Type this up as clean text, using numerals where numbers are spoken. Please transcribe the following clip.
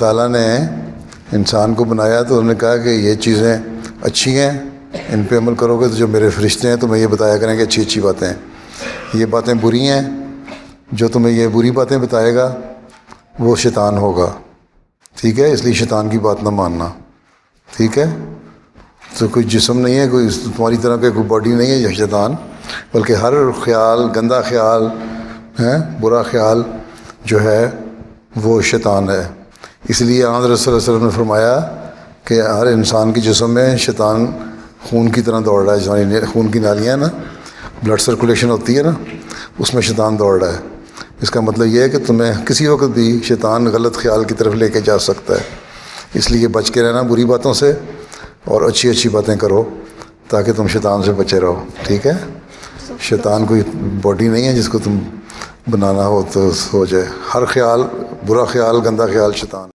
ताला ने इंसान को बनाया तो उन्होंने कहा कि ये चीज़ें अच्छी हैं, इन पे अमल करोगे तो जो मेरे फरिश्ते हैं तुम्हें ये बताया करेंगे अच्छी अच्छी बातें। ये बातें बुरी हैं, जो तुम्हें ये बुरी बातें बताएगा वो शैतान होगा, ठीक है। इसलिए शैतान की बात ना मानना, ठीक है। तो कोई जिस्म नहीं है, कोई तुम्हारी तरह का कोई बॉडी नहीं है यह शैतान, बल्कि हर ख्याल, गंदा ख्याल है, बुरा ख्याल जो है वो शैतान है। इसलिए हज़रत सल्लल्लाहु अलैहि वसल्लम ने फरमाया कि हर इंसान के जिस्म में शैतान खून की तरह दौड़ रहा है। जैसे खून की नालियाँ ना, ब्लड सर्कुलेशन होती है ना, उसमें शैतान दौड़ रहा है। इसका मतलब ये है कि तुम्हें किसी वक्त भी शैतान गलत ख्याल की तरफ लेके जा सकता है। इसलिए बच के रहना बुरी बातों से और अच्छी अच्छी बातें करो ताकि तुम शैतान से बचे रहो, ठीक है। शैतान कोई बॉडी नहीं है जिसको तुम बनाना हो तो हो जाए। हर ख्याल, बुरा ख्याल, गंदा ख्याल शैतान।